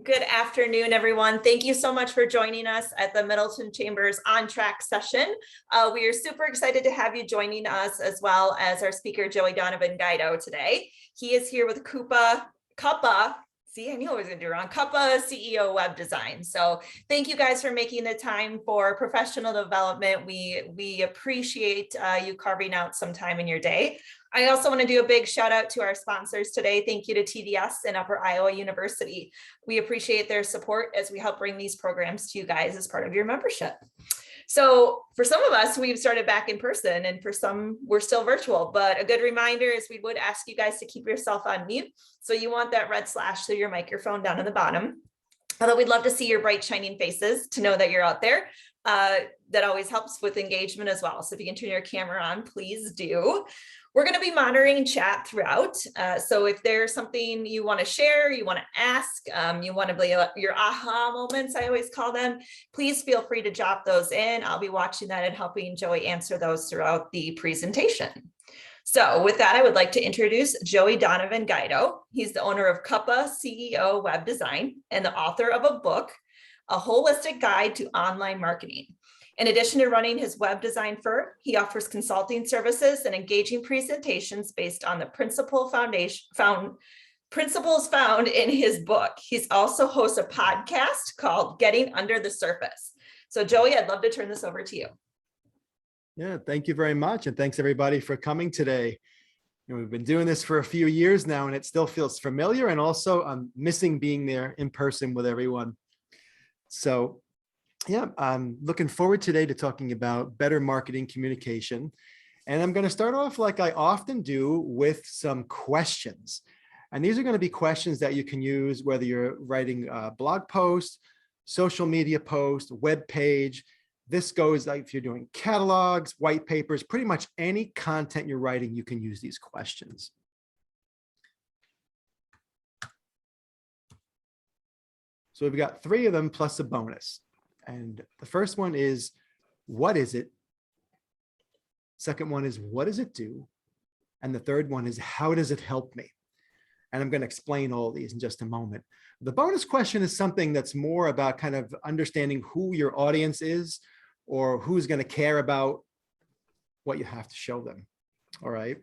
Good afternoon, everyone. Thank you so much for joining us at the Middleton Chambers On Track session. We are super excited to have you joining us, as well as our speaker, Joey Donovan Guido, today. He is here with Cuppa. See, I knew I was going to do it wrong. Cuppa CEO Web Design. So thank you guys for making the time for professional development. We appreciate you carving out some time in your day. I also want to do a big shout out to our sponsors today. Thank you to TDS and Upper Iowa University. We appreciate their support as we help bring these programs to you guys as part of your membership. So for some of us, we've started back in person, and for some, we're still virtual. But a good reminder is we would ask you guys to keep yourself on mute. So you want that red slash through your microphone down at the bottom. Although we'd love to see your bright, shining faces to know that you're out there. That always helps with engagement as well. So if you can turn your camera on, please do. We're going to be monitoring chat throughout. So if there's something you want to share, you want to ask, you want to be your aha moments, I always call them, please feel free to drop those in. I'll be watching that and helping Joey answer those throughout the presentation. So with that, I would like to introduce Joey Donovan Guido. He's the owner of Cuppa CEO Web Design and the author of a book, A Holistic Guide to Online Marketing. In addition to running his web design firm, he offers consulting services and engaging presentations based on the principles found in his book. He's also hosts a podcast called Getting Under the Surface. So Joey, I'd love to turn this over to you. Yeah, thank you very much. And thanks everybody for coming today. We've been doing this for a few years now, and it still feels familiar. And also I'm missing being there in person with everyone. So yeah, I'm looking forward today to talking about better marketing communication. And I'm going to start off like I often do with some questions. And these are going to be questions that you can use whether you're writing a blog post, social media post, web page. This goes like if you're doing catalogs, white papers, pretty much any content you're writing, you can use these questions. So we've got 3 of them plus a bonus. And the first one is, what is it? Second one is, what does it do? And the third one is, how does it help me? And I'm going to explain all these in just a moment. The bonus question is something that's more about kind of understanding who your audience is or who's going to care about what you have to show them. All right.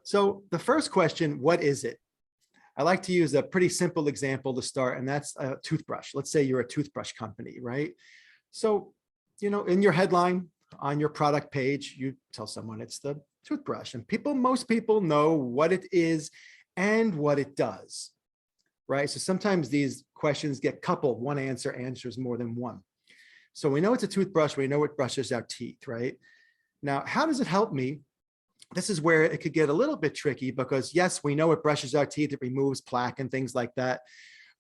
So the first question, what is it? I like to use a pretty simple example to start, and that's a toothbrush. Let's say you're a toothbrush company, right? So, in your headline on your product page, you tell someone it's the toothbrush, and most people know what it is and what it does, right? So sometimes these questions get coupled. One answer answers more than one. So we know it's a toothbrush. We know it brushes our teeth, right? Now, how does it help me? This is where it could get a little bit tricky because yes, we know it brushes our teeth, it removes plaque and things like that.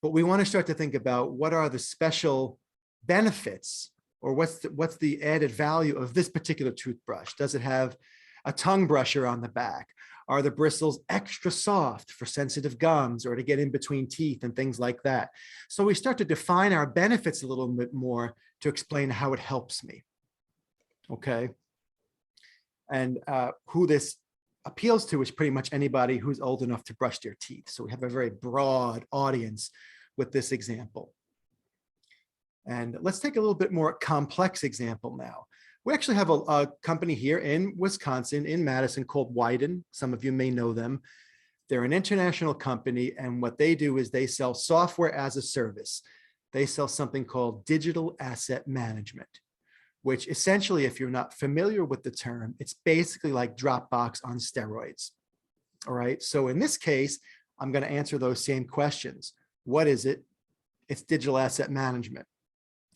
But we want to start to think about what are the special benefits or what's the added value of this particular toothbrush? Does it have a tongue brusher on the back? Are the bristles extra soft for sensitive gums or to get in between teeth and things like that? So we start to define our benefits a little bit more to explain how it helps me. Okay. And who this appeals to is pretty much anybody who's old enough to brush their teeth. So we have a very broad audience with this example. And let's take a little bit more complex example now. We actually have a company here in Wisconsin, in Madison, called Wyden. Some of you may know them. They're an international company, and what they do is they sell software as a service. They sell something called digital asset management, which essentially, if you're not familiar with the term, it's basically like Dropbox on steroids. All right. So in this case, I'm going to answer those same questions. What is it? It's digital asset management.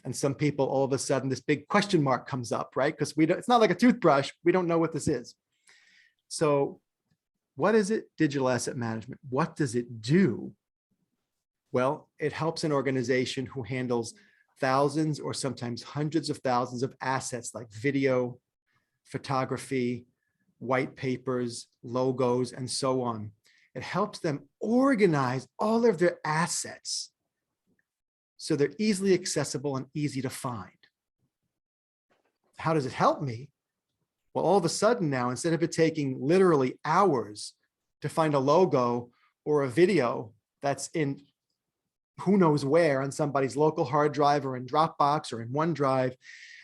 And some people, all of a sudden, this big question mark comes up, right? Because it's not like a toothbrush. We don't know what this is. So what is it? Digital asset management. What does it do? Well, it helps an organization who handles thousands or sometimes hundreds of thousands of assets like video, photography, white papers, logos, and so on. It helps them organize all of their assets so they're easily accessible and easy to find. How does it help me? Well, all of a sudden now, instead of it taking literally hours to find a logo or a video that's in who knows where on somebody's local hard drive or in Dropbox or in OneDrive.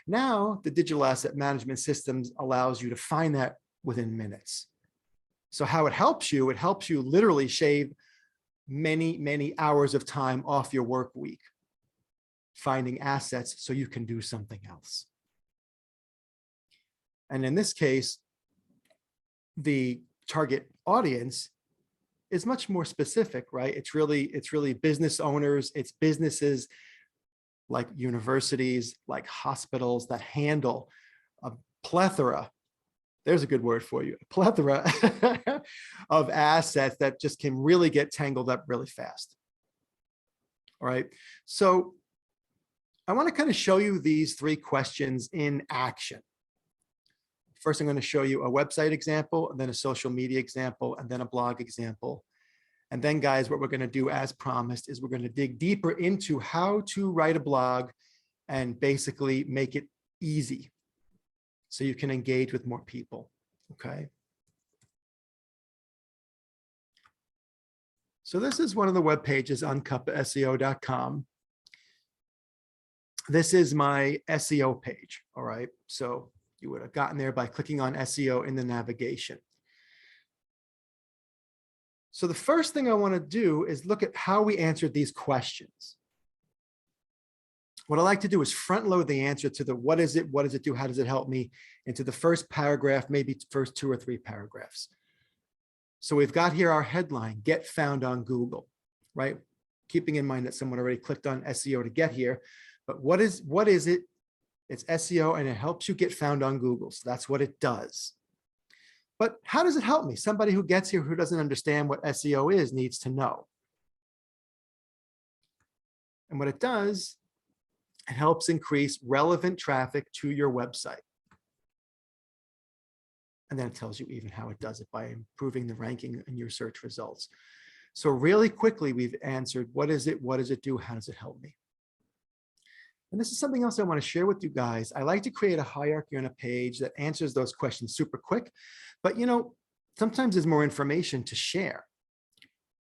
Now, the digital asset management systems allows you to find that within minutes. So how it helps you literally shave many, many hours of time off your work week, finding assets so you can do something else. And in this case, the target audience is much more specific, right? It's really business owners, it's businesses like universities, like hospitals that handle a plethora, there's a good word for you, a plethora of assets that just can really get tangled up really fast. All right, so I want to kind of show you these 3 questions in action. First, I'm going to show you a website example, and then a social media example, and then a blog example. And then, guys, what we're going to do, as promised, is we're going to dig deeper into how to write a blog and basically make it easy so you can engage with more people, okay? So this is one of the web pages on cuppaseo.com. This is my SEO page, all right? So you would have gotten there by clicking on SEO in the navigation. So the first thing I want to do is look at how we answered these questions. What I like to do is front load the answer to the what is it do, how does it help me, into the first paragraph, maybe first 2 or 3 paragraphs. So we've got here our headline, get found on Google, right? Keeping in mind that someone already clicked on SEO to get here, but what is it? It's SEO and it helps you get found on Google. So that's what it does. But how does it help me? Somebody who gets here who doesn't understand what SEO is needs to know. And what it does, it helps increase relevant traffic to your website. And then it tells you even how it does it by improving the ranking in your search results. So really quickly, we've answered, what is it? What does it do? How does it help me? And this is something else I want to share with you guys. I like to create a hierarchy on a page that answers those questions super quick, but sometimes there's more information to share.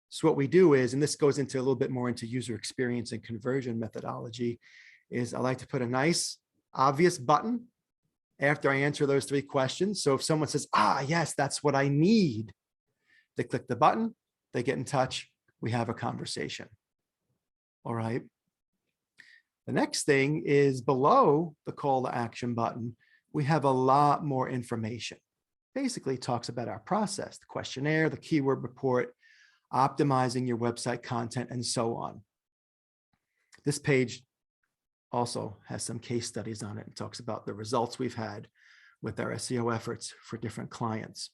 So what we do is, and this goes into a little bit more into user experience and conversion methodology, is I like to put a nice, obvious button after I answer those 3 questions. So if someone says, yes, that's what I need, they click the button, they get in touch, we have a conversation. All right. The next thing is below the call to action button, we have a lot more information. Basically, it talks about our process, the questionnaire, the keyword report, optimizing your website content, and so on. This page also has some case studies on it and talks about the results we've had with our SEO efforts for different clients.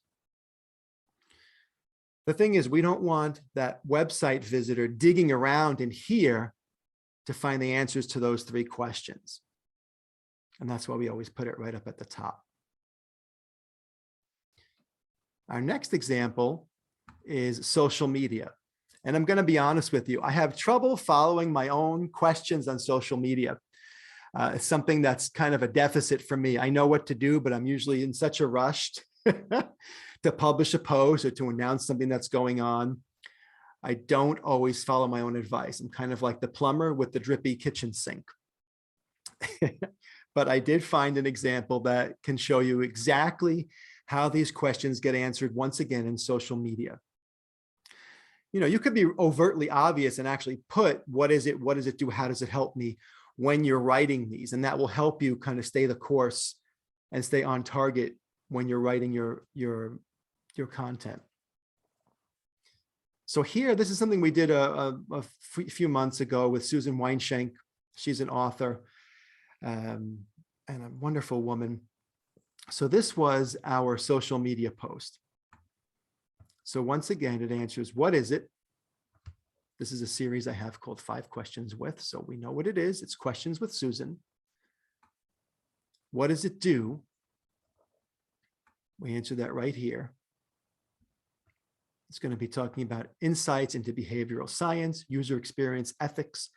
The thing is, we don't want that website visitor digging around in here to find the answers to those 3 questions. And that's why we always put it right up at the top. Our next example is social media. And I'm going to be honest with you, I have trouble following my own questions on social media. It's something that's kind of a deficit for me. I know what to do, but I'm usually in such a rush to publish a post or to announce something that's going on. I don't always follow my own advice. I'm kind of like the plumber with the drippy kitchen sink. But I did find an example that can show you exactly how these questions get answered once again in social media. You could be overtly obvious and actually put, what is it do, how does it help me, when you're writing these, and that will help you kind of stay the course and stay on target when you're writing your content. So here, this is something we did a few months ago with Susan Weinschenk. She's an author and a wonderful woman. So this was our social media post. So once again, it answers, what is it? This is a series I have called 5 Questions With. So we know what it is. It's Questions with Susan. What does it do? We answer that right here. It's going to be talking about insights into behavioral science, user experience ethics,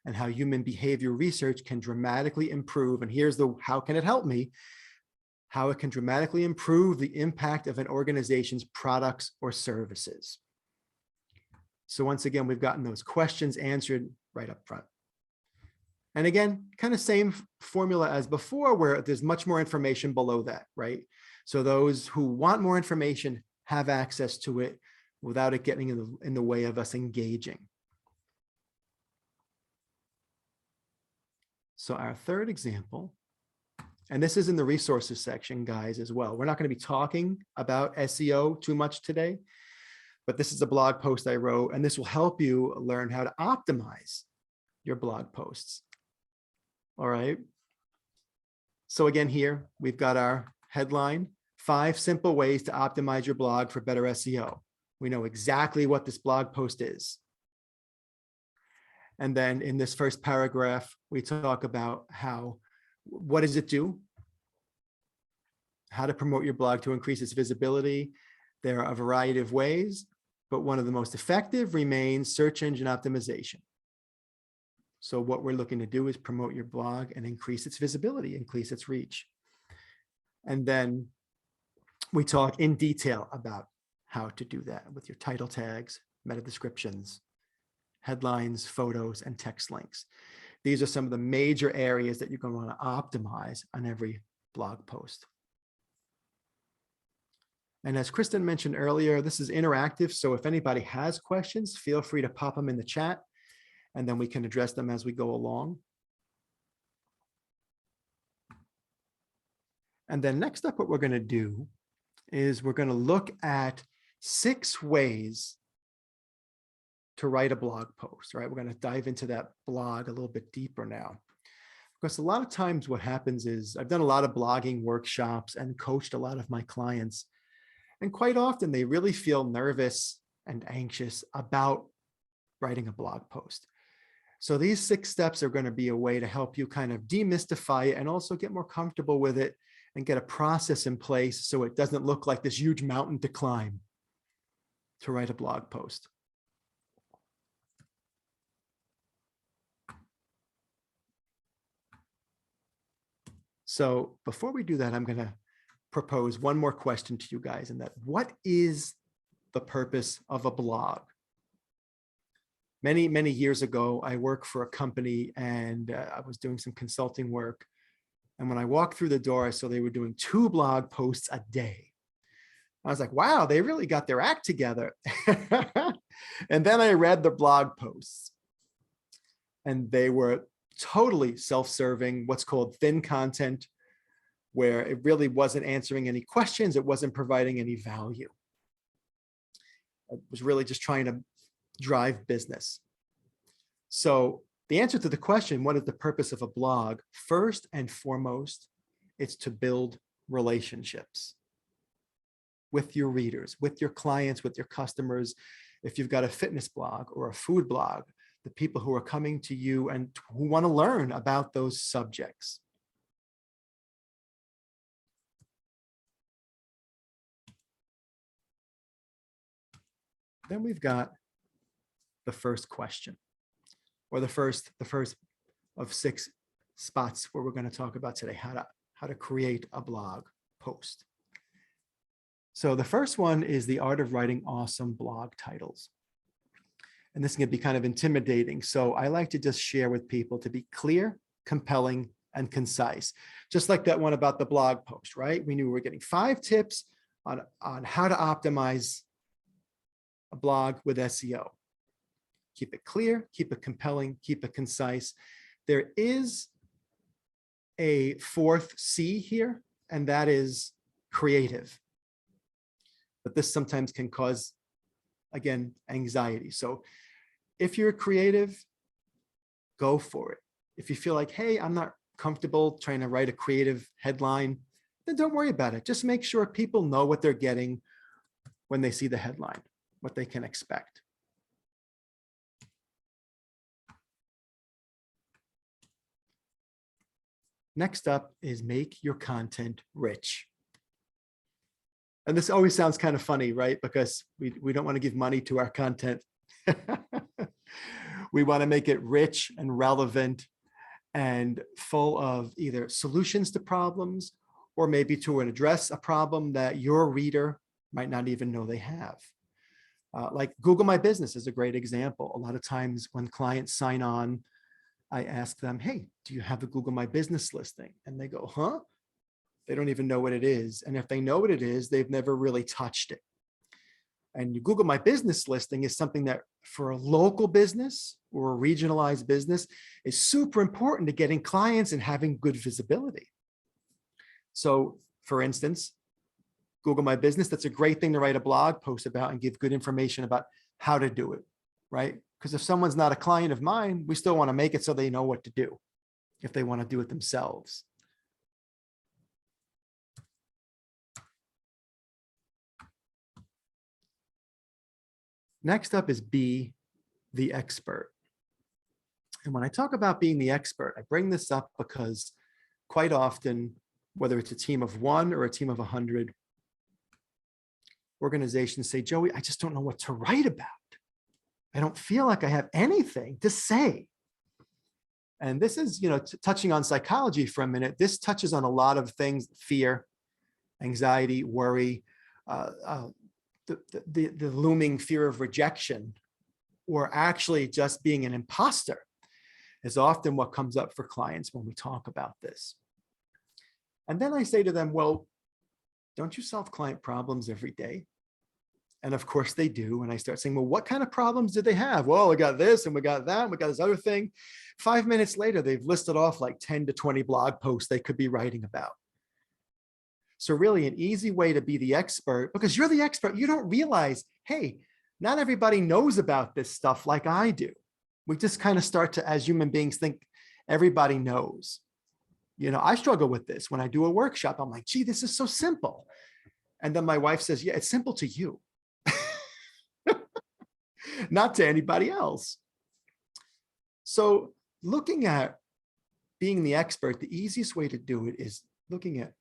and how human behavior research can dramatically improve. And here's the, how can it help me? How it can dramatically improve the impact of an organization's products or services. So once again, we've gotten those questions answered right up front. And again, kind of same formula as before, where there's much more information below that, right? So those who want more information have access to it without it getting in the way of us engaging. So our third example, and this is in the resources section, guys, as well. We're not going to be talking about SEO too much today, but this is a blog post I wrote, and this will help you learn how to optimize your blog posts. All right. So again, here we've got our headline, 5 simple ways to optimize your blog for better SEO. We know exactly what this blog post is. And then in this first paragraph, we talk about what does it do? How to promote your blog to increase its visibility. There are a variety of ways, but one of the most effective remains search engine optimization. So what we're looking to do is promote your blog and increase its visibility, increase its reach. And then we talk in detail about how to do that with your title tags, meta descriptions, headlines, photos, and text links. These are some of the major areas that you're going to want to optimize on every blog post. And as Kristen mentioned earlier, this is interactive. So if anybody has questions, feel free to pop them in the chat, and then we can address them as we go along. And then next up, what we're going to do is we're going to look at 6 ways to write a blog post, right? We're going to dive into that blog a little bit deeper now. Because a lot of times what happens is I've done a lot of blogging workshops and coached a lot of my clients. And quite often they really feel nervous and anxious about writing a blog post. So these 6 steps are going to be a way to help you kind of demystify it and also get more comfortable with it and get a process in place so it doesn't look like this huge mountain to climb to write a blog post. So before we do that, I'm going to propose one more question to you guys, and that what is the purpose of a blog? Many, many years ago, I worked for a company and I was doing some consulting work. And when I walked through the door, I saw they were doing 2 blog posts a day. I was like, wow, they really got their act together. And then I read the blog posts, and they were totally self-serving, what's called thin content, where it really wasn't answering any questions. It wasn't providing any value. It was really just trying to drive business. So the answer to the question, what is the purpose of a blog? First and foremost, it's to build relationships with your readers, with your clients, with your customers. If you've got a fitness blog or a food blog, the people who are coming to you and who want to learn about those subjects. Then we've got the first question, or the first of 6 spots where we're going to talk about today, how to create a blog post. So the first one is the art of writing awesome blog titles. And this can be kind of intimidating. So I like to just share with people to be clear, compelling, and concise. Just like that one about the blog post, right? We knew we were getting 5 tips on how to optimize a blog with SEO. Keep it clear, keep it compelling, keep it concise. There is a 4th C here, and that is creative. But this sometimes can cause, again, anxiety. So if you're creative, go for it. If you feel like, hey, I'm not comfortable trying to write a creative headline, then don't worry about it. Just make sure people know what they're getting when they see the headline, what they can expect. Next up is make your content rich. And this always sounds kind of funny, right? Because we don't want to give money to our content. We want to make it rich and relevant and full of either solutions to problems or maybe to address a problem that your reader might not even know they have. Like Google My Business is a great example. A lot of times when clients sign on, I ask them, hey, do you have a Google My Business listing? And they go, huh? They don't even know what it is. And if they know what it is, they've never really touched it. And you Google My Business listing is something that for a local business or a regionalized business is super important to getting clients and having good visibility. So for instance, Google My Business, that's a great thing to write a blog post about and give good information about how to do it, right? Because if someone's not a client of mine, we still want to make it so they know what to do if they want to do it themselves. Next up is be the expert. And when I talk about being the expert, I bring this up because quite often, whether it's a team of 1 or a team of 100, organizations say, Joey, I just don't know what to write about. I don't feel like I have anything to say. And this is, touching on psychology for a minute, this touches on a lot of things: fear, anxiety, worry, the looming fear of rejection, or actually just being an imposter is often what comes up for clients when we talk about this. And then I say to them, well, don't you solve client problems every day? And of course they do. And I start saying, well, what kind of problems did they have? Well, we got this and we got that, and we got this other thing. 5 minutes later, they've listed off like 10 to 20 blog posts they could be writing about. So really an easy way to be the expert, because you're the expert, you don't realize, hey, not everybody knows about this stuff like I do. We just kind of start to, as human beings, think everybody knows. I struggle with this when I do a workshop. I'm like, gee, this is so simple. And then my wife says, yeah, it's simple to you, not to anybody else. So looking at being the expert, the easiest way to do it is looking at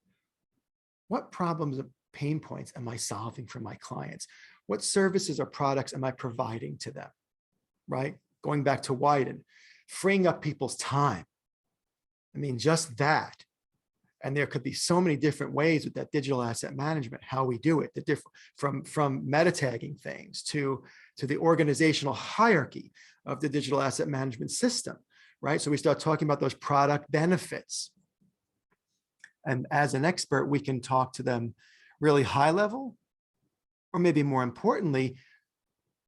what problems and pain points am I solving for my clients? What services or products am I providing to them, right? Going back to Wyden, freeing up people's time. I mean, just that. And there could be so many different ways with that digital asset management, how we do it, the different from meta tagging things to the organizational hierarchy of the digital asset management system, right? So we start talking about those product benefits. And as an expert, we can talk to them really high level, or maybe more importantly,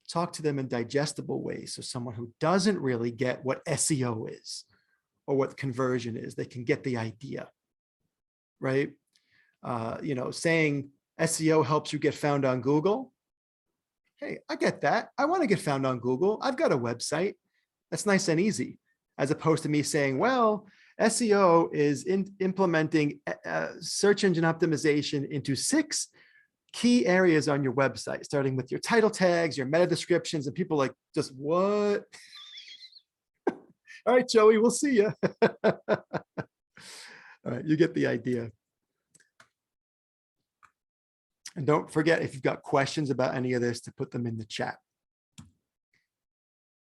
talk to them in digestible ways. So someone who doesn't really get what SEO is or what conversion is, they can get the idea, right? Saying SEO helps you get found on Google. Hey, I get that. I want to get found on Google. I've got a website. That's nice and easy, as opposed to me saying, well, SEO is implementing search engine optimization into 6 key areas on your website, starting with your title tags, your meta descriptions, and people like, just what? All right, Joey, we'll see you. All right, you get the idea. And don't forget, if you've got questions about any of this, to put them in the chat.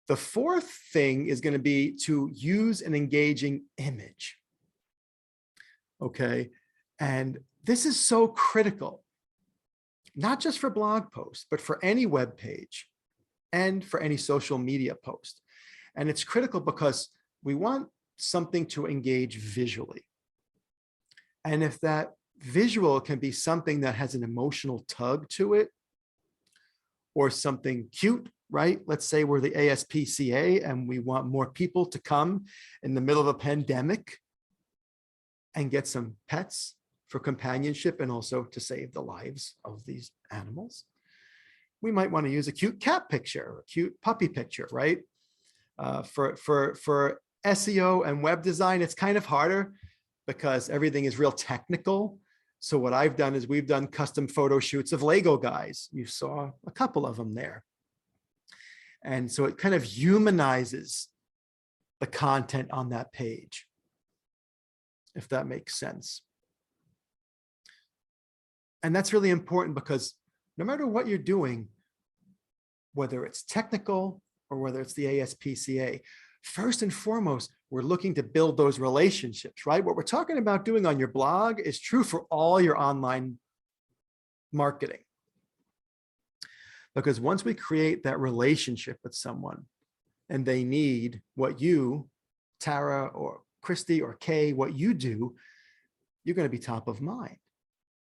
The 4th thing is going to be to use an engaging image. Okay. And this is so critical, not just for blog posts, but for any web page and for any social media post. And it's critical because we want something to engage visually. And if that visual can be something that has an emotional tug to it, or something cute, right? Let's say we're the ASPCA and we want more people to come in the middle of a pandemic and get some pets for companionship and also to save the lives of these animals. We might want to use a cute cat picture or a cute puppy picture, right? For SEO and web design, it's kind of harder because everything is real technical. So what I've done is we've done custom photo shoots of Lego guys. You saw a couple of them there. And so it kind of humanizes the content on that page, if that makes sense. And that's really important because no matter what you're doing, whether it's technical or whether it's the ASPCA, first and foremost, we're looking to build those relationships, right? What we're talking about doing on your blog is true for all your online marketing. Because once we create that relationship with someone and they need what you, Tara or Christy or Kay, what you do, you're going to be top of mind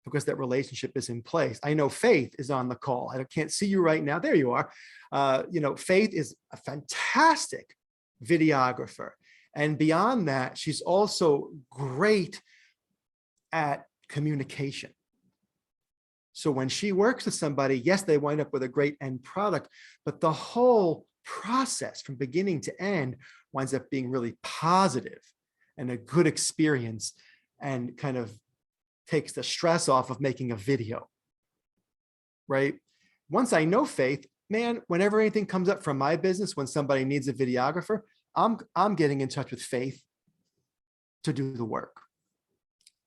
because that relationship is in place. I know Faith is on the call. I can't see you right now. There you are. Faith is a fantastic videographer. And beyond that, she's also great at communication. So when she works with somebody, yes, they wind up with a great end product, but the whole process from beginning to end winds up being really positive and a good experience and kind of takes the stress off of making a video, right? Once I know Faith, man, whenever anything comes up from my business, when somebody needs a videographer, I'm getting in touch with Faith to do the work.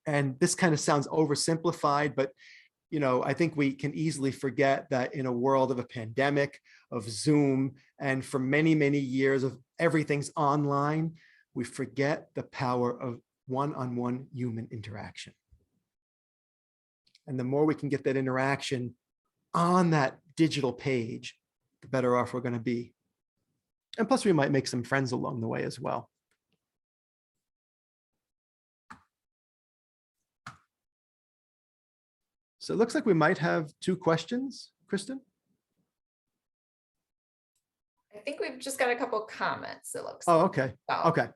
And this kind of sounds oversimplified, but I think we can easily forget that in a world of a pandemic, of Zoom, and for many, many years of everything's online, we forget the power of one-on-one human interaction. And the more we can get that interaction on that digital page, the better off we're going to be. And plus, we might make some friends along the way as well. So it looks like we might have 2 questions, Kristen. I think we've just got a couple comments, it looks Oh, like. okay. So. Okay.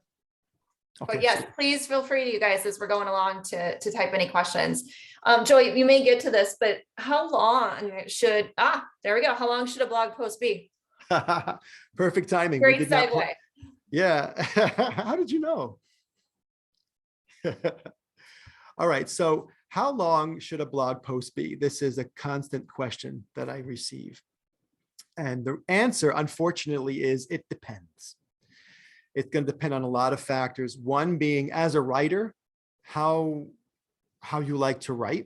But yes, please feel free, you guys, as we're going along to type any questions. Joy, you may get to this, but how long should, there we go. How long should a blog post be? Perfect timing. Great segue. Yeah. How did you know? All right. So how long should a blog post be? This is a constant question that I receive. And the answer, unfortunately, is it depends. It's going to depend on a lot of factors. One being, as a writer, how you like to write,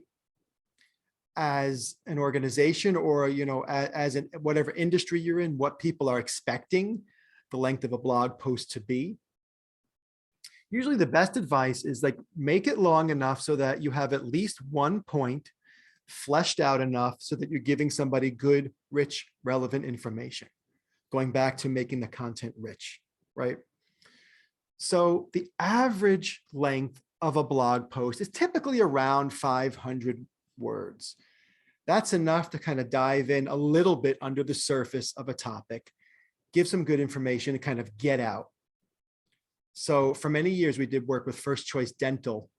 as an organization, or as in whatever industry you're in, what people are expecting the length of a blog post to be. Usually the best advice is make it long enough so that you have at least one point fleshed out enough so that you're giving somebody good, rich, relevant information. Going back to making the content rich, right? So the average length of a blog post is typically around 500 words. That's enough to kind of dive in a little bit under the surface of a topic, give some good information, and kind of get out. So for many years, we did work with First Choice Dental.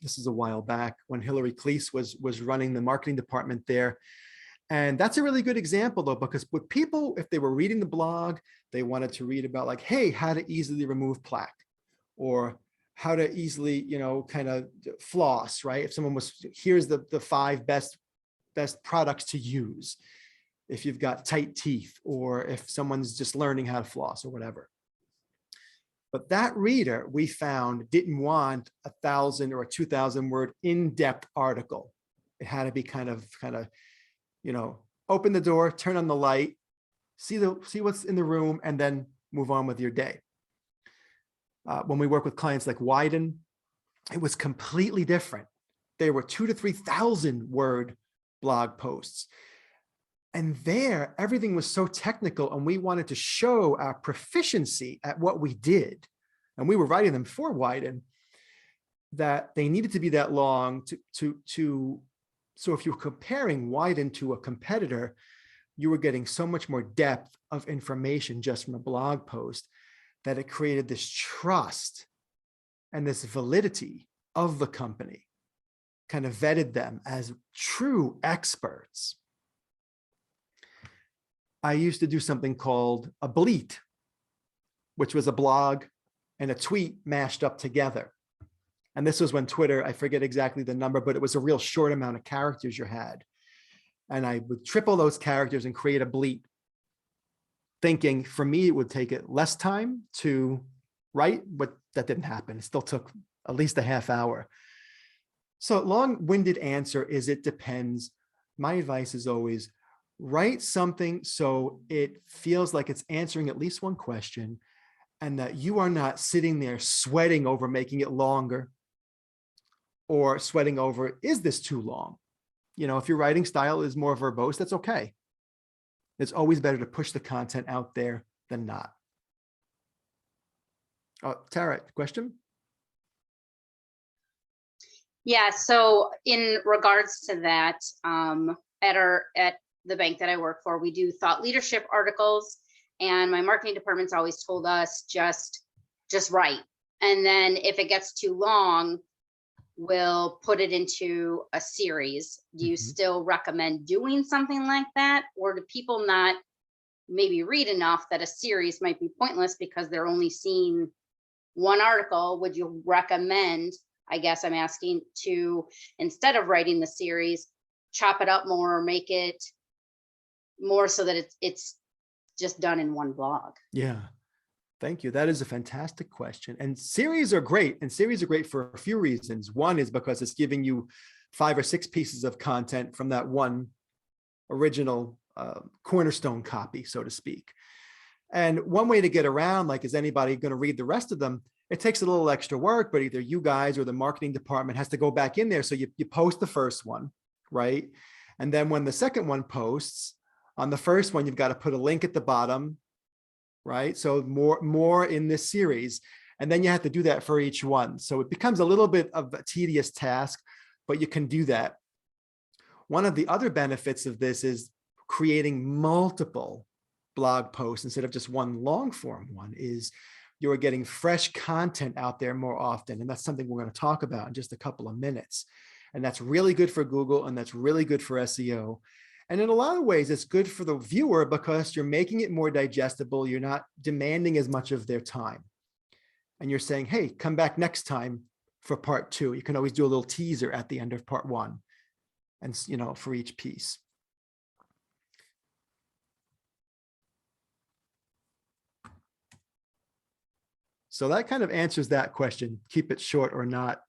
This is a while back when Hillary Cleese was running the marketing department there. And that's a really good example, though, because with people, if they were reading the blog, they wanted to read about hey, how to easily remove plaque, or how to easily, kind of floss, right? If someone here's the 5 best products to use if you've got tight teeth, or if someone's just learning how to floss or whatever. But that reader, we found, didn't want 1,000 or a 2,000 word in-depth article. It had to be kind of, open the door, turn on the light, see what's in the room, and then move on with your day. When we work with clients like Wyden, it was completely different. There were 2,000 to 3,000 word blog posts. And there, everything was so technical, and we wanted to show our proficiency at what we did. And we were writing them for Wyden, that they needed to be that long so if you're comparing Wyden to a competitor, you were getting so much more depth of information just from a blog post that it created this trust and this validity of the company, kind of vetted them as true experts. I used to do something called a bleat, which was a blog and a tweet mashed up together. And this was when Twitter, I forget exactly the number, but it was a real short amount of characters you had. And I would triple those characters and create a bleat, thinking for me, it would take it less time to write, but that didn't happen. It still took at least a half hour. So long-winded answer is it depends. My advice is always write something so it feels like it's answering at least one question, and that you are not sitting there sweating over making it longer, or sweating over, is this too long? If your writing style is more verbose, that's okay. It's always better to push the content out there than not. Oh, Tara, question? Yeah, so in regards to that, at the bank that I work for, we do thought leadership articles, and my marketing department's always told us just write. And then if it gets too long, we'll put it into a series. Do you still recommend doing something like that? Or do people not maybe read enough that a series might be pointless because they're only seeing one article? Would you recommend, I guess I'm asking, to, instead of writing the series, chop it up more, make it more so that it's just done in one blog? Yeah. Thank you. That is a fantastic question. And series are great. And series are great for a few reasons. One is because it's giving you 5 or 6 pieces of content from that one original cornerstone copy, so to speak. And one way to get around, like, is anybody going to read the rest of them? It takes a little extra work, but either you guys or the marketing department has to go back in there. So you post the first one, right? And then when the second one posts, on the first one, you've got to put a link at the bottom, right? So more in this series. And then you have to do that for each one. So it becomes a little bit of a tedious task, but you can do that. One of the other benefits of this is creating multiple blog posts instead of just one long form one. Is you're getting fresh content out there more often. And that's something we're going to talk about in just a couple of minutes. And that's really good for Google, and that's really good for SEO. And in a lot of ways, it's good for the viewer because you're making it more digestible. You're not demanding as much of their time. And you're saying, hey, come back next time for part 2. You can always do a little teaser at the end of part 1, and, you know, for each piece. So that kind of answers that question, keep it short or not.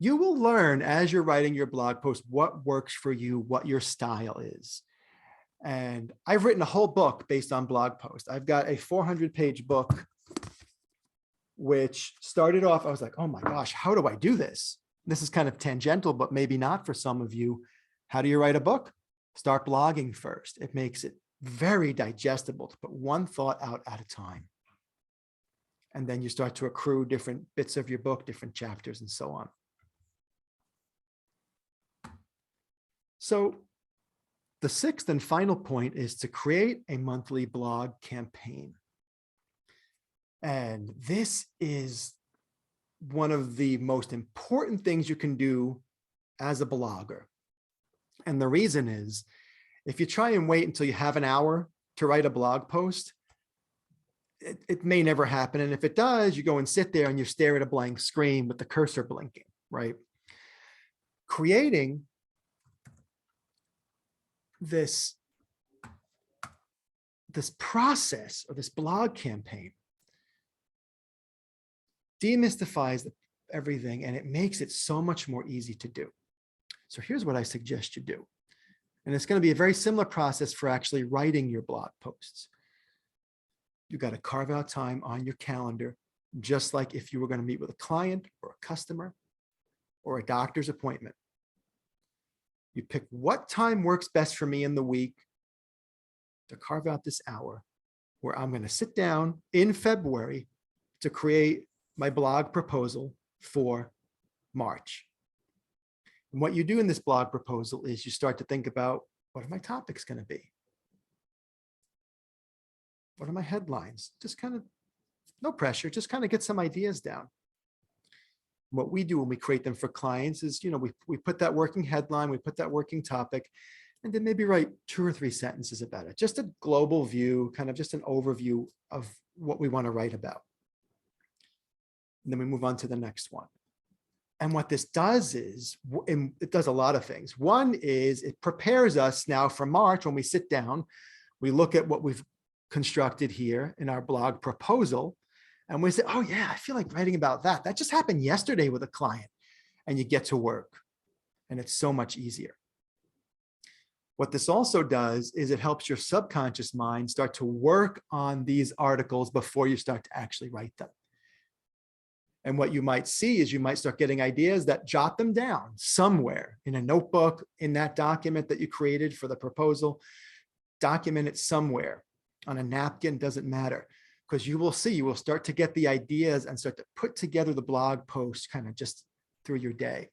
You will learn as you're writing your blog post what works for you, what your style is. And I've written a whole book based on blog posts. I've got a 400-page book, which started off, I was like, oh my gosh, how do I do this? This is kind of tangential, but maybe not for some of you. How do you write a book? Start blogging first. It makes it very digestible to put one thought out at a time. And then you start to accrue different bits of your book, different chapters, and so on. So the 6th and final point is to create a monthly blog campaign. And this is one of the most important things you can do as a blogger. And the reason is, if you try and wait until you have an hour to write a blog post, it may never happen. And if it does, you go and sit there and you stare at a blank screen with the cursor blinking, right? Creating this process or this blog campaign demystifies everything, and it makes it so much more easy to do. So here's what I suggest you do. And it's going to be a very similar process for actually writing your blog posts. You got to carve out time on your calendar, just like if you were going to meet with a client or a customer or a doctor's appointment. You pick what time works best for me in the week to carve out this hour where I'm going to sit down in February to create my blog proposal for March. And what you do in this blog proposal is you start to think about, what are my topics going to be? What are my headlines? Just kind of, no pressure, just kind of get some ideas down. What we do when we create them for clients is, you know, we put that working headline, we put that working topic, and then maybe write 2 or 3 sentences about it. Just a global view, kind of just an overview of what we want to write about. And then we move on to the next one. And what this does is, it does a lot of things. One is it prepares us now for March. When we sit down, we look at what we've constructed here in our blog proposal, and we say, oh yeah, I feel like writing about that. That just happened yesterday with a client. And you get to work, and it's so much easier. What this also does is it helps your subconscious mind start to work on these articles before you start to actually write them. And what you might see is you might start getting ideas, that jot them down somewhere in a notebook, in that document that you created for the proposal. document it somewhere on a napkin, doesn't matter, because you will start to get the ideas and start to put together the blog post kind of just through your day,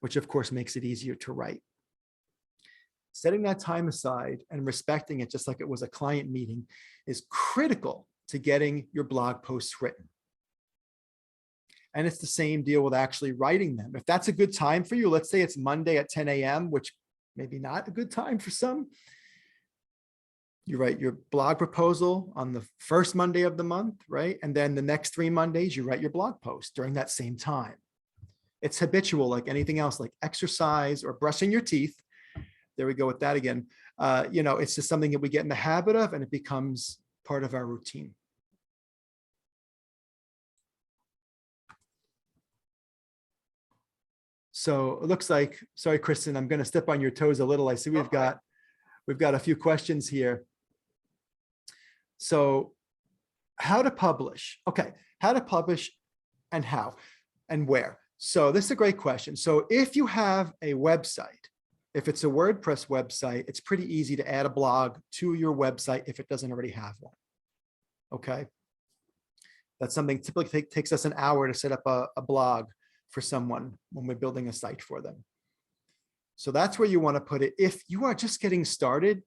which of course makes it easier to write. Setting that time aside and respecting it just like it was a client meeting is critical to getting your blog posts written. And it's the same deal with actually writing them. If that's a good time for you, let's say it's Monday at 10 a.m., which maybe not a good time for some. You write your blog proposal on the first Monday of the month, right? And then the next 3 Mondays, you write your blog post during that same time. It's habitual, like anything else, like exercise or brushing your teeth. There we go with that again. It's just something that we get in the habit of, and it becomes part of our routine. So it looks like, sorry, Kristen, I'm going to step on your toes a little. I see we've got a few questions here. So how to publish? Okay, how to publish and how and where? So this is a great question. So if you have a website, if it's a WordPress website, it's pretty easy to add a blog to your website if it doesn't already have one. Okay. That's something typically takes us an hour to set up a blog for someone when we're building a site for them. So that's where you want to put it. If you are just getting started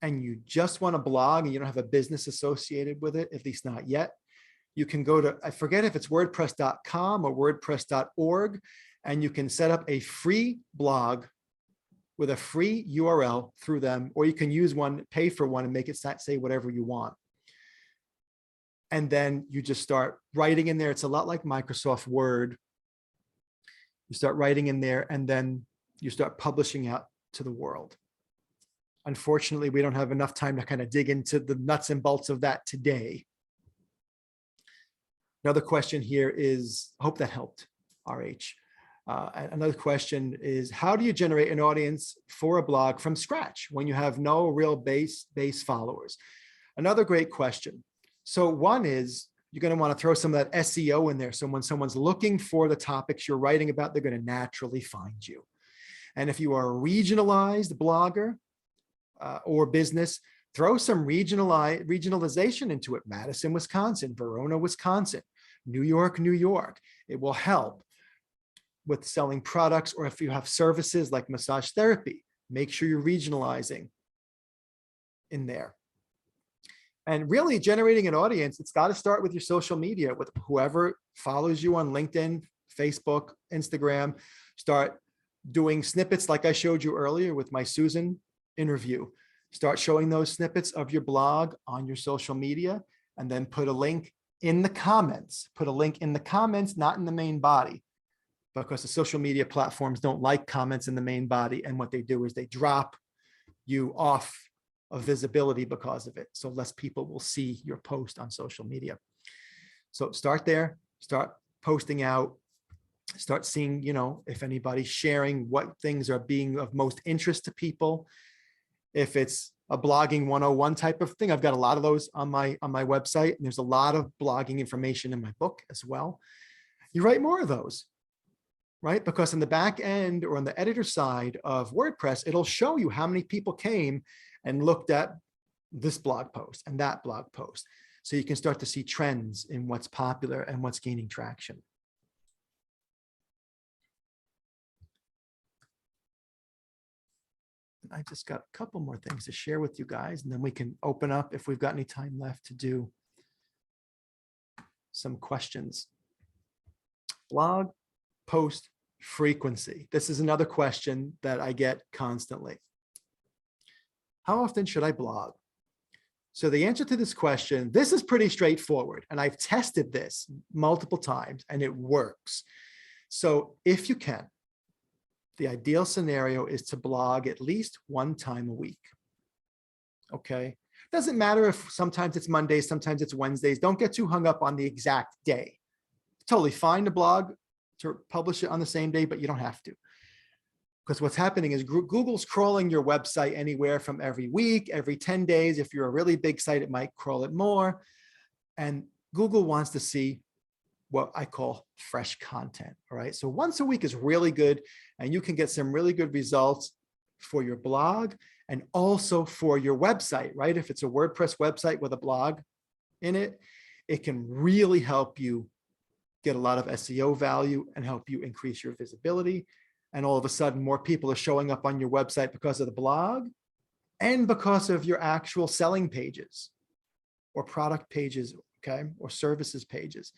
and you just want to blog and you don't have a business associated with it, at least not yet, you can go to, I forget if it's wordpress.com or wordpress.org, and you can set up a free blog with a free URL through them, or you can use one, pay for one, and make it say whatever you want. And then you just start writing in there. It's a lot like Microsoft Word. You start writing in there, and then you start publishing out to the world. Unfortunately, we don't have enough time to kind of dig into the nuts and bolts of that today. Another question here is, I hope that helped, RH. Another question is, how do you generate an audience for a blog from scratch when you have no real base followers? Another great question. So one is, you're going to want to throw some of that SEO in there. So when someone's looking for the topics you're writing about, they're going to naturally find you. And if you are a regionalized blogger or business, throw some regionalization into it. Madison, Wisconsin, Verona, Wisconsin, New York, New York. It will help with selling products, or if you have services like massage therapy, make sure you're regionalizing in there. And really generating an audience, it's got to start with your social media, with whoever follows you on LinkedIn, Facebook, Instagram. Start doing snippets like I showed you earlier with my Susan interview. Start showing those snippets of your blog on your social media, and then put a link in the comments. Put a link in the comments, not in the main body, because the social media platforms don't like comments in the main body. And what they do is they drop you off of visibility because of it. So less people will see your post on social media. So start there, start posting out, start seeing, if anybody's sharing what things are being of most interest to people. If it's a blogging 101 type of thing, I've got a lot of those on my website, and there's a lot of blogging information in my book as well. You write more of those, right? Because in the back end or on the editor side of WordPress, it'll show you how many people came and looked at this blog post and that blog post. So you can start to see trends in what's popular and what's gaining traction. I just got a couple more things to share with you guys, and then we can open up, if we've got any time left, to do some questions. Blog post frequency. This is another question that I get constantly. How often should I blog? So the answer to this question, this is pretty straightforward, and I've tested this multiple times and it works. So if you can, the ideal scenario is to blog at least 1 time a week. Okay. Doesn't matter if sometimes it's Mondays, sometimes it's Wednesdays. Don't get too hung up on the exact day. Totally fine to blog, to publish it on the same day, but you don't have to. Because what's happening is Google's crawling your website anywhere from every week, every 10 days. If you're a really big site, it might crawl it more. And Google wants to see what I call fresh content. All right. So once a week is really good, and you can get some really good results for your blog and also for your website, right? If it's a WordPress website with a blog in it, it can really help you get a lot of SEO value and help you increase your visibility. And all of a sudden, more people are showing up on your website because of the blog and because of your actual selling pages or product pages, okay, or services pages,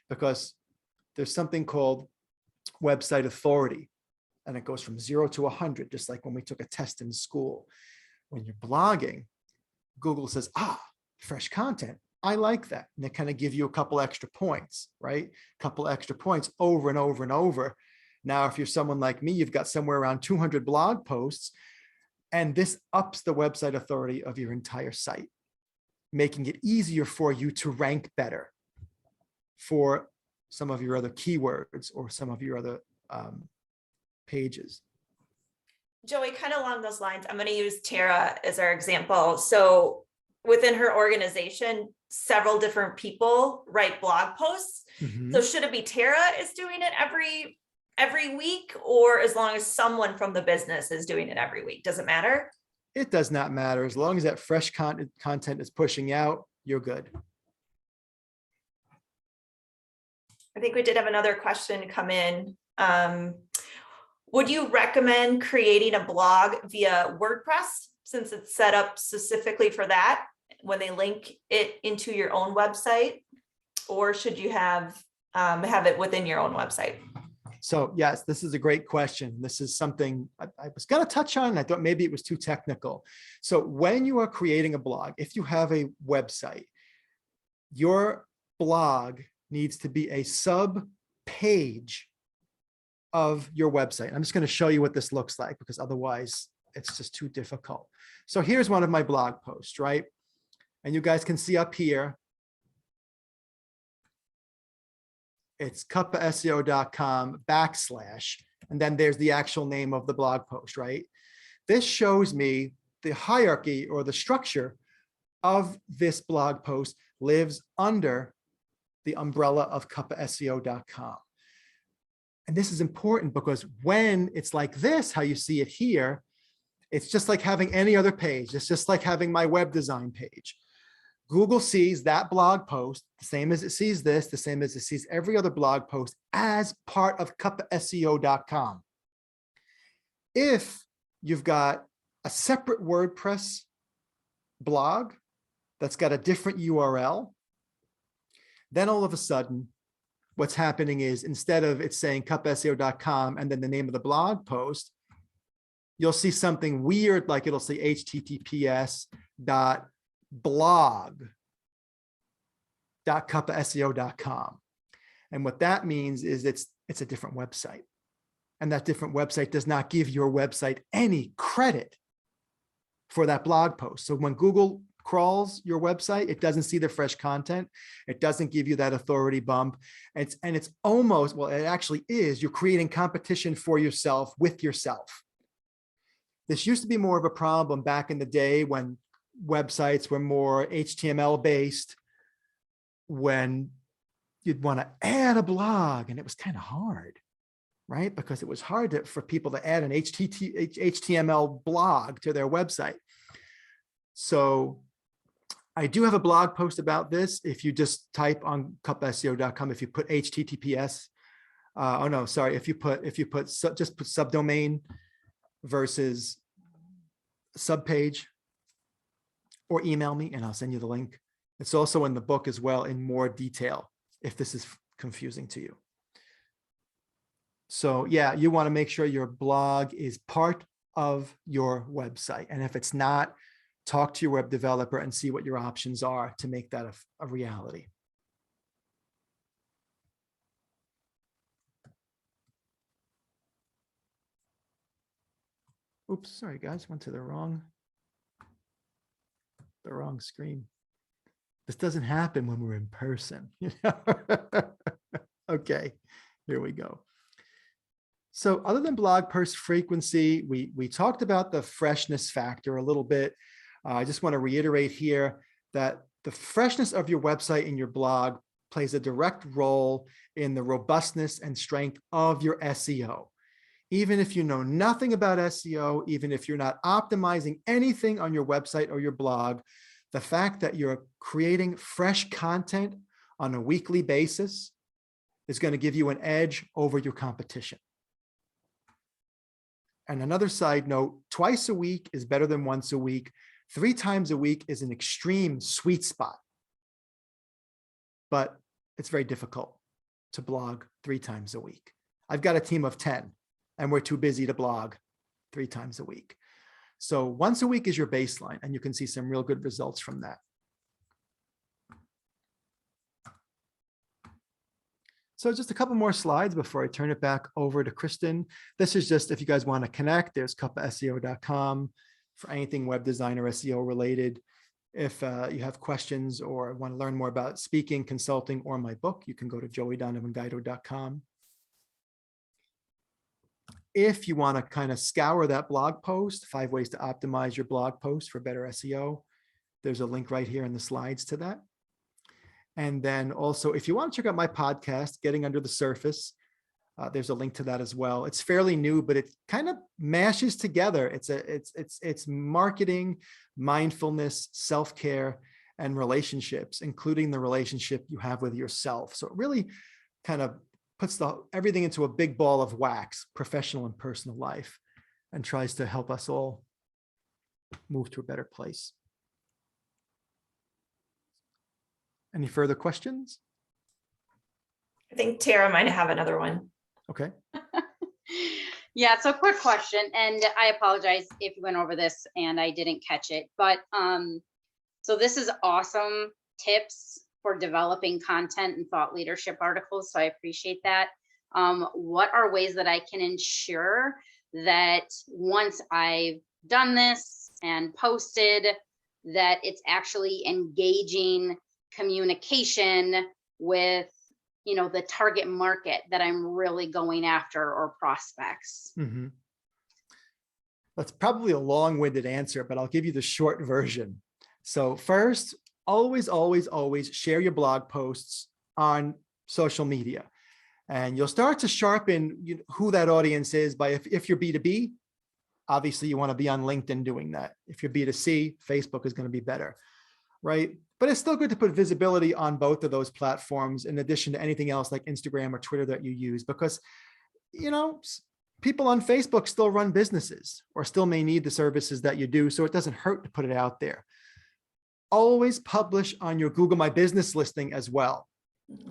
because there's something called website authority, and it goes from 0 to 100, just like when we took a test in school. When you're blogging, Google says, fresh content. I like that. And they kind of give you a couple extra points, right? A couple extra points over and over and over. Now, if you're someone like me, you've got somewhere around 200 blog posts, and this ups the website authority of your entire site, making it easier for you to rank better for some of your other keywords or some of your other pages. Joey, kind of along those lines, I'm going to use Tara as our example. So within her organization, several different people write blog posts. So should it be Tara is doing it every week, or as long as someone from the business is doing it every week? Does it matter? It does not matter. As long as that fresh content is pushing out, you're good. I think we did have another question come in. Would you recommend creating a blog via WordPress, since it's set up specifically for that when they link it into your own website, or should you have it within your own website? So yes, this is a great question. This is something I was going to touch on. I thought maybe it was too technical. So when you are creating a blog, if you have a website, your blog needs to be a sub page of your website. I'm just going to show you what this looks like, because otherwise it's just too difficult. So here's one of my blog posts, right? And you guys can see up here, it's cuppaseo.com / and then there's the actual name of the blog post, right? This shows me the hierarchy or the structure of this blog post lives under the umbrella of cuppaseo.com. And this is important because when it's like this, how you see it here, it's just like having any other page. It's just like having my web design page. Google sees that blog post the same as it sees this, the same as it sees every other blog post as part of cuppaseo.com. If you've got a separate WordPress blog that's got a different URL, then all of a sudden, what's happening is instead of it saying cuppaseo.com and then the name of the blog post, you'll see something weird, like it'll say https://blog.cuppaseo.com. And what that means is it's a different website. And that different website does not give your website any credit for that blog post. So when Google crawls your website, it doesn't see the fresh content. It doesn't give you that authority bump. And it's almost, well, it actually is, you're creating competition for yourself with yourself. This used to be more of a problem back in the day when websites were more HTML based, when you'd want to add a blog, and it was kind of hard, right? Because it was hard for people to add an HTML blog to their website. So I do have a blog post about this. If you just type on cuppaseo.com, if you put HTTPS, if you put just put subdomain versus subpage, or email me and I'll send you the link. It's also in the book as well in more detail if this is confusing to you. So yeah, you want to make sure your blog is part of your website. And if it's not, talk to your web developer and see what your options are to make that a reality. Oops, sorry guys, went to the wrong screen. This doesn't happen when we're in person. Okay, here we go. So other than blog post frequency, we talked about the freshness factor a little bit. I just want to reiterate here that the freshness of your website and your blog plays a direct role in the robustness and strength of your SEO. Even if you know nothing about SEO, even if you're not optimizing anything on your website or your blog, the fact that you're creating fresh content on a weekly basis is going to give you an edge over your competition. And another side note, twice a week is better than once a week. 3 times a week is an extreme sweet spot. But it's very difficult to blog 3 times a week. I've got a team of 10 and we're too busy to blog 3 times a week. So once a week is your baseline, and you can see some real good results from that. So just a couple more slides before I turn it back over to Kristen. This is just if you guys want to connect, there's cuppaseo.com for anything web design or SEO related. If you have questions or want to learn more about speaking, consulting, or my book, you can go to joeydonovangaido.com. If you want to kind of scour that blog post, 5 ways to optimize your blog post for better SEO, there's a link right here in the slides to that. And then also, if you want to check out my podcast, Getting Under the Surface, there's a link to that as well. It's fairly new, but it kind of mashes together. It's marketing, mindfulness, self-care, and relationships, including the relationship you have with yourself. So it really kind of puts everything into a big ball of wax, professional and personal life, and tries to help us all move to a better place. Any further questions? I think Tara might have another one. Okay. Yeah, so quick question, and I apologize if you went over this and I didn't catch it, but so this is awesome tips for developing content and thought leadership articles, so I appreciate that. What are ways that I can ensure that once I've done this and posted, that it's actually engaging communication with, you know, the target market that I'm really going after, or prospects? Mm-hmm. That's probably a long-winded answer, but I'll give you the short version. So first, always share your blog posts on social media, and you'll start to sharpen who that audience is by, if you're B2B, obviously you want to be on LinkedIn doing that. If you're B2C, Facebook is going to be better, right? But it's still good to put visibility on both of those platforms in addition to anything else like Instagram or Twitter that you use, because, you know, people on Facebook still run businesses or still may need the services that you do. So it doesn't hurt to put it out there. Always publish on your Google My Business listing as well.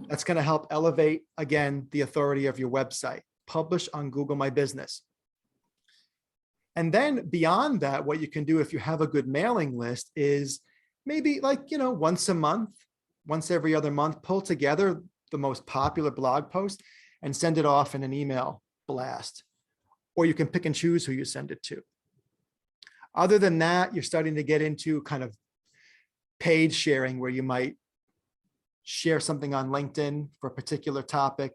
That's going to help elevate, again, the authority of your website. Publish on Google My Business. And then beyond that, what you can do if you have a good mailing list is maybe, like, you know, once a month, once every other month, pull together the most popular blog post and send it off in an email blast. Or you can pick and choose who you send it to. Other than that, you're starting to get into kind of page sharing, where you might share something on LinkedIn for a particular topic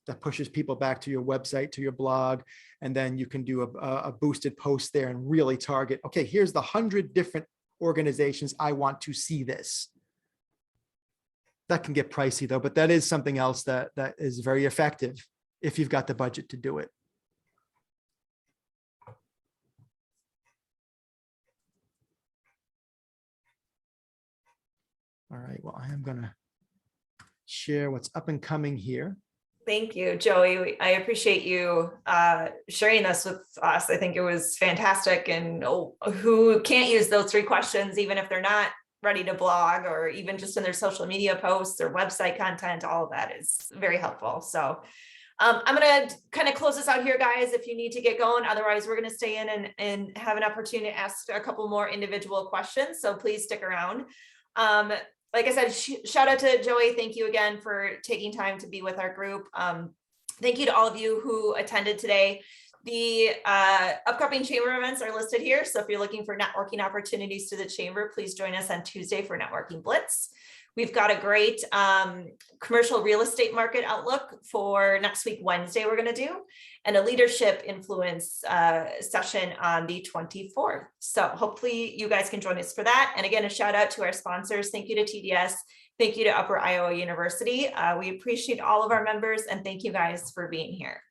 that pushes people back to your website, to your blog. And then you can do a boosted post there and really target, okay, here's the 100 different organizations I want to see this. That can get pricey though, but that is something else that is very effective if you've got the budget to do it. All right, well, I am gonna share what's up and coming here. Thank you, Joey. I appreciate you sharing this with us. I think it was fantastic. And who can't use those 3 questions, even if they're not ready to blog, or even just in their social media posts or website content, all of that is very helpful. So I'm going to kind of close this out here, guys, if you need to get going. Otherwise, we're going to stay in and have an opportunity to ask a couple more individual questions. So please stick around. Like I said, shout out to Joey. Thank you again for taking time to be with our group. Thank you to all of you who attended today. The upcoming chamber events are listed here. So if you're looking for networking opportunities to the chamber, please join us on Tuesday for Networking Blitz. We've got a great commercial real estate market outlook for next week, Wednesday, we're going to do, and a leadership influence session on the 24th. So hopefully you guys can join us for that. And again, a shout out to our sponsors. Thank you to TDS. Thank you to Upper Iowa University. We appreciate all of our members, and thank you guys for being here.